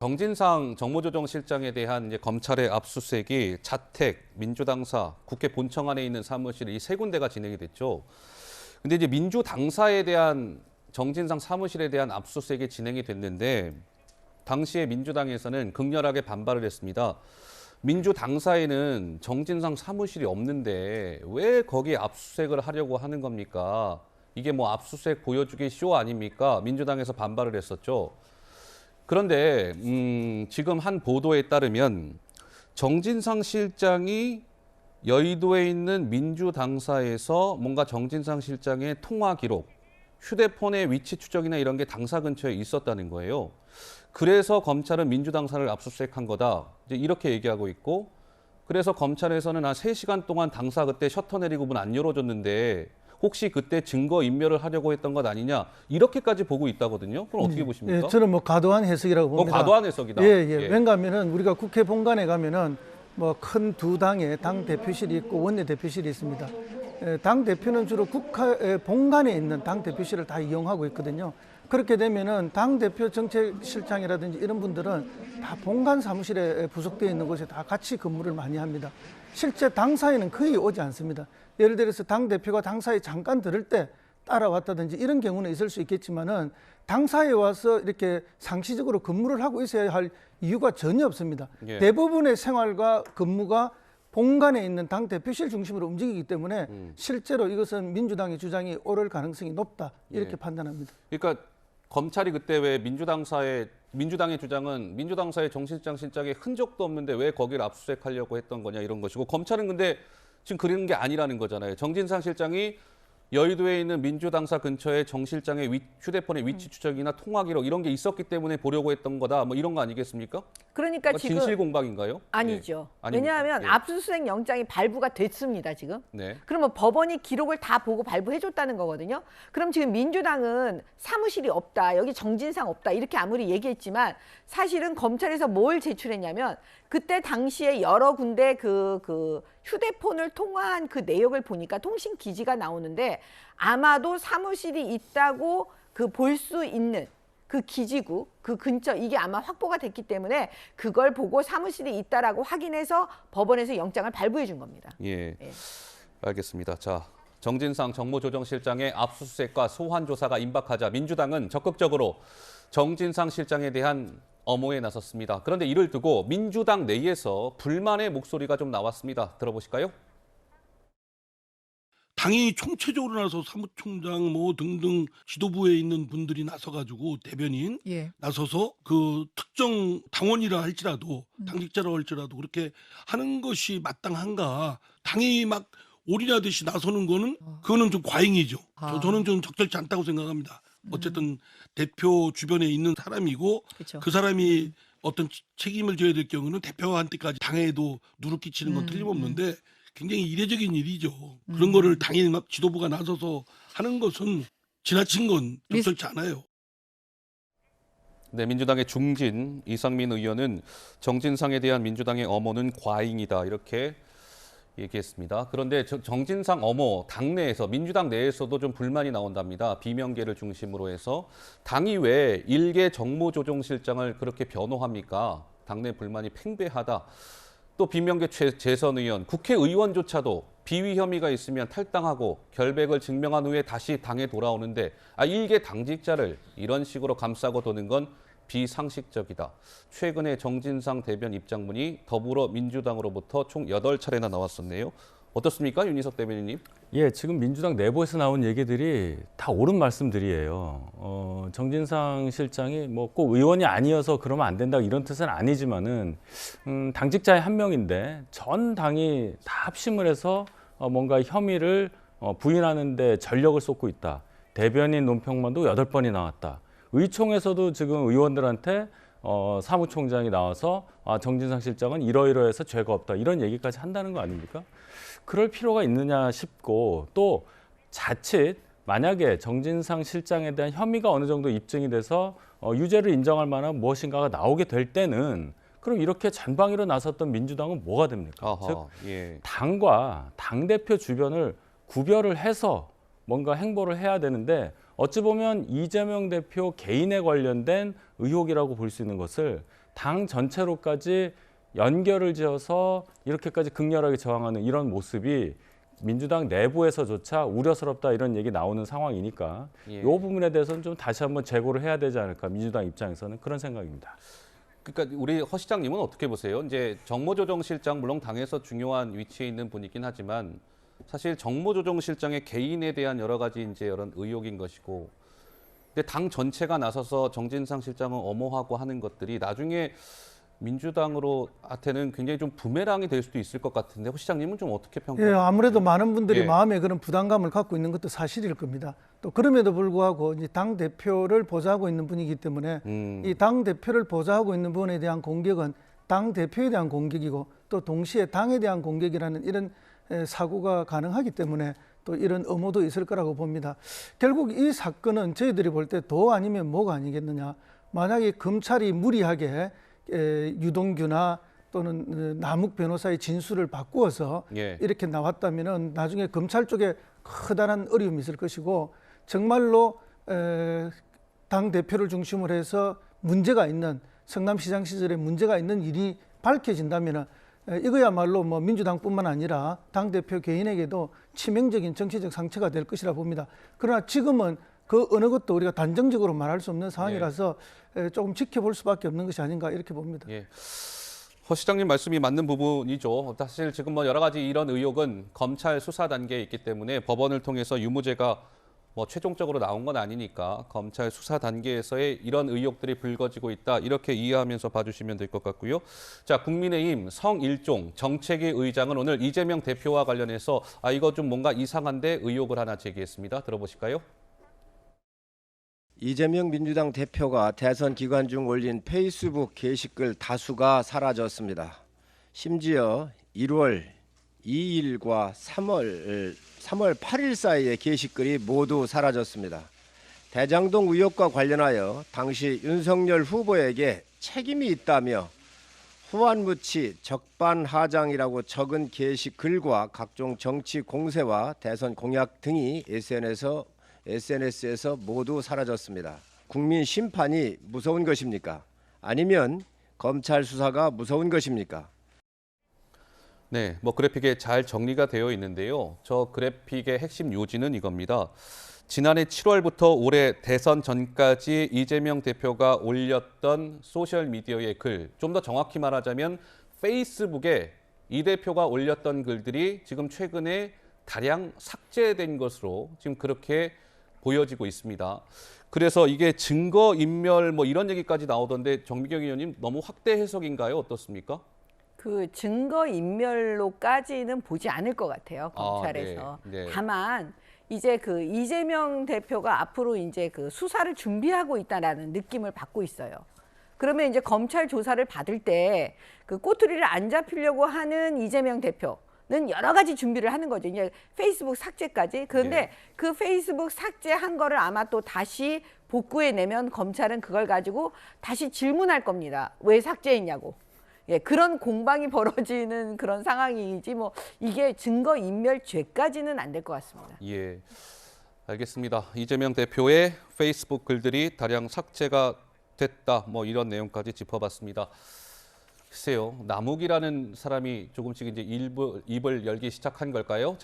정진상 정무조정실장에 대한 이제 검찰의 압수수색이 자택, 민주당사, 국회 본청 안에 있는 사무실 이 세 군데가 진행이 됐죠. 근데 이제 민주당사에 대한 정진상 사무실에 대한 압수수색이 진행이 됐는데 당시에 민주당에서는 극렬하게 반발을 했습니다. 민주당사에는 정진상 사무실이 없는데 왜 거기에 압수수색을 하려고 하는 겁니까? 이게 뭐 압수수색 보여주기 쇼 아닙니까? 민주당에서 반발을 했었죠. 그런데 지금 한 보도에 따르면 정진상 실장이 여의도에 있는 민주당사에서 뭔가 정진상 실장의 통화 기록, 휴대폰의 위치 추적이나 이런 게 당사 근처에 있었다는 거예요. 그래서 검찰은 민주당사를 압수수색한 거다. 이제 이렇게 얘기하고 있고, 그래서 검찰에서는 한 3시간 동안 당사 그때 셔터 내리고 문 안 열어줬는데 혹시 그때 증거 인멸을 하려고 했던 것 아니냐 이렇게까지 보고 있다거든요. 그럼 어떻게 보십니까? 예, 저는 뭐 과도한 해석이라고 봅니다. 과도한 해석이다. 예. 왜냐하면은 우리가 국회 본관에 가면은 뭐 큰 두 당의 당 대표실이 있고 원내 대표실이 있습니다. 당 대표는 주로 국회 본관에 있는 당 대표실을 다 이용하고 있거든요. 그렇게 되면은 당 대표 정책실장이라든지 이런 분들은 다 본관 사무실에 부속되어 있는 곳에 다 같이 근무를 많이 합니다. 실제 당사에는 거의 오지 않습니다. 예를 들어서 당 대표가 당사에 잠깐 들을 때 따라왔다든지 이런 경우는 있을 수 있겠지만은 당사에 와서 이렇게 상시적으로 근무를 하고 있어야 할 이유가 전혀 없습니다. 예. 대부분의 생활과 근무가 본관에 있는 당 대표실 중심으로 움직이기 때문에 실제로 이것은 민주당의 주장이 옳을 가능성이 높다 이렇게 판단합니다. 그러니까 검찰이 그때 왜 민주당의 주장은 민주당사의 정실장 실장의 흔적도 없는데 왜 거기를 압수수색하려고 했던 거냐 이런 것이고, 검찰은 근데 지금 그런 게 아니라는 거잖아요. 정진상 실장이 여의도에 있는 민주당사 근처에 정 실장의 휴대폰의 위치 추적이나 통화 기록 이런 게 있었기 때문에 보려고 했던 거다. 뭐 이런 거 아니겠습니까? 그러니까 지금 진실 공방인가요? 아니죠. 네. 왜냐하면 예. 압수수색 영장이 발부가 됐습니다, 지금. 네. 그러면 법원이 기록을 다 보고 발부해줬다는 거거든요. 그럼 지금 민주당은 사무실이 없다, 여기 정진상 없다 이렇게 아무리 얘기했지만 사실은 검찰에서 뭘 제출했냐면 그때 당시에 여러 군데 그 휴대폰을 통화한 그 내역을 보니까 통신 기지가 나오는데 아마도 사무실이 있다고 그 볼 수 있는 그 기지구, 그 근처 이게 아마 확보가 됐기 때문에 그걸 보고 사무실이 있다라고 확인해서 법원에서 영장을 발부해 준 겁니다. 예. 알겠습니다. 자, 정진상 정무조정실장의 압수수색과 소환 조사가 임박하자 민주당은 적극적으로 정진상 실장에 대한 엄호에 나섰습니다. 그런데 이를 두고 민주당 내에서 불만의 목소리가 좀 나왔습니다. 들어보실까요? 당이 총체적으로 나서 사무총장 뭐 등등 지도부에 있는 분들이 나서가지고 대변인 나서서 그 특정 당원이라 할지라도 당직자라 할지라도 그렇게 하는 것이 마땅한가? 당이 막 올인하듯이 나서는 거는 그거는 좀 과잉이죠. 저는 좀 적절치 않다고 생각합니다. 어쨌든 대표 주변에 있는 사람이고 그쵸. 그 사람이 어떤 책임을 져야 될 경우는 대표한테까지 당해도 누를 끼치는 건 틀림없는데 굉장히 이례적인 일이죠. 그런 거를 당일 막 지도부가 나서서 하는 것은 지나친 건 적절치 않아요. 네, 민주당의 중진 이상민 의원은 정진상에 대한 민주당의 엄호는 과잉이다 이렇게 얘기했습니다. 그런데 정진상 엄호 당내에서 민주당 내에서도 좀 불만이 나온답니다. 비명계를 중심으로 해서 당이 왜 일개 정무조정실장을 그렇게 변호합니까? 당내 불만이 팽배하다. 또 비명계 재선 의원, 국회의원조차도 비위 혐의가 있으면 탈당하고 결백을 증명한 후에 다시 당에 돌아오는데 일개 당직자를 이런 식으로 감싸고 도는 건 비상식적이다. 최근에 정진상 대변 입장문이 더불어민주당으로부터 총 8차례나 나왔었네요. 어떻습니까, 윤희석 대변인님? 예, 지금 민주당 내부에서 나온 얘기들이 다 옳은 말씀들이에요. 정진상 실장이 뭐 꼭 의원이 아니어서 그러면 안 된다 이런 뜻은 아니지만은 당직자의 한 명인데 전 당이 다 합심을 해서 뭔가 혐의를 부인하는데 전력을 쏟고 있다. 대변인 논평만도 8번이 나왔다. 의총에서도 지금 의원들한테 사무총장이 나와서 정진상 실장은 이러이러해서 죄가 없다 이런 얘기까지 한다는 거 아닙니까? 그럴 필요가 있느냐 싶고, 또 자칫 만약에 정진상 실장에 대한 혐의가 어느 정도 입증이 돼서 유죄를 인정할 만한 무엇인가가 나오게 될 때는 그럼 이렇게 전방위로 나섰던 민주당은 뭐가 됩니까? 즉 당과 당대표 주변을 구별을 해서 뭔가 행보를 해야 되는데 어찌 보면 이재명 대표 개인에 관련된 의혹이라고 볼 수 있는 것을 당 전체로까지 연결을 지어서 이렇게까지 극렬하게 저항하는 이런 모습이 민주당 내부에서조차 우려스럽다 이런 얘기 나오는 상황이니까 예. 이 부분에 대해서는 좀 다시 한번 재고를 해야 되지 않을까 민주당 입장에서는 그런 생각입니다. 그러니까 우리 허 시장님은 어떻게 보세요? 이제 정무조정실장 물론 당에서 중요한 위치에 있는 분이긴 하지만 사실 정무조정실장의 개인에 대한 여러 가지 이제 이런 의혹인 것이고, 근데 당 전체가 나서서 정진상 실장을 엄호하고 하는 것들이 나중에 민주당으로한테는 굉장히 좀 부메랑이 될 수도 있을 것 같은데 허 시장님은 좀 어떻게 예, 평가하세요? 아무래도 많은 분들이 예. 마음에 그런 부담감을 갖고 있는 것도 사실일 겁니다. 또 그럼에도 불구하고 이제 당 대표를 보좌하고 있는 분이기 때문에 이 당 대표를 보좌하고 있는 분에 대한 공격은 당 대표에 대한 공격이고 또 동시에 당에 대한 공격이라는 이런 사고가 가능하기 때문에 또 이런 엄호도 있을 거라고 봅니다. 결국 이 사건은 저희들이 볼 때 도 아니면 뭐가 아니겠느냐. 만약에 검찰이 무리하게 유동규나 또는 남욱 변호사의 진술을 바꾸어서 예. 이렇게 나왔다면은 나중에 검찰 쪽에 커다란 어려움이 있을 것이고 정말로 당 대표를 중심으로 해서 문제가 있는 성남시장 시절에 문제가 있는 일이 밝혀진다면은 이거야말로 뭐 민주당뿐만 아니라 당 대표 개인에게도 치명적인 정치적 상처가 될 것이라 봅니다. 그러나 지금은 그 어느 것도 우리가 단정적으로 말할 수 없는 상황이라서 조금 지켜볼 수밖에 없는 것이 아닌가 이렇게 봅니다. 예. 허 시장님 말씀이 맞는 부분이죠. 사실 지금 뭐 여러 가지 이런 의혹은 검찰 수사 단계에 있기 때문에 법원을 통해서 유무죄가 뭐 최종적으로 나온 건 아니니까 검찰 수사 단계에서의 이런 의혹들이 불거지고 있다 이렇게 이해하면서 봐주시면 될 것 같고요. 자, 국민의힘 성일종 정책위 의장은 오늘 이재명 대표와 관련해서 이거 좀 뭔가 이상한데 의혹을 하나 제기했습니다. 들어보실까요? 이재명 민주당 대표가 대선 기간 중 올린 페이스북 게시글 다수가 사라졌습니다. 심지어 1월 2일과 3월 8일 사이의 게시글이 모두 사라졌습니다. 대장동 의혹과 관련하여 당시 윤석열 후보에게 책임이 있다며 후안무치 적반하장이라고 적은 게시글과 각종 정치 공세와 대선 공약 등이 SNS에서 모두 사라졌습니다. 국민 심판이 무서운 것입니까? 아니면 검찰 수사가 무서운 것입니까? 네, 뭐 그래픽에 잘 정리가 되어 있는데요. 저 그래픽의 핵심 요지는 이겁니다. 지난해 7월부터 올해 대선 전까지 이재명 대표가 올렸던 소셜미디어의 글, 좀 더 정확히 말하자면 페이스북에 이 대표가 올렸던 글들이 지금 최근에 다량 삭제된 것으로 지금 그렇게 보여지고 있습니다. 그래서 이게 증거인멸 뭐 이런 얘기까지 나오던데 정미경 의원님 너무 확대 해석인가요? 어떻습니까? 그 증거 인멸로까지는 보지 않을 것 같아요, 검찰에서. 네, 네. 다만 이제 그 이재명 대표가 앞으로 이제 그 수사를 준비하고 있다라는 느낌을 받고 있어요. 그러면 이제 검찰 조사를 받을 때 그 꼬투리를 안 잡히려고 하는 이재명 대표는 여러 가지 준비를 하는 거죠. 이제 페이스북 삭제까지. 그런데 네. 그 페이스북 삭제한 거를 아마 또 다시 복구해 내면 검찰은 그걸 가지고 다시 질문할 겁니다. 왜 삭제했냐고. 예, 그런 공방이 벌어지는 그런 상황이지 뭐 이게 증거인멸죄까지는 안 될 것 같습니다. 예, 알겠습니다. 이재명 대표의 페이스북 글들이 다량 삭제가 됐다. 뭐 이런 내용까지 짚어봤습니다. 글쎄요, 남욱이라는 사람이 조금씩 이제 입을 열기 시작한 걸까요?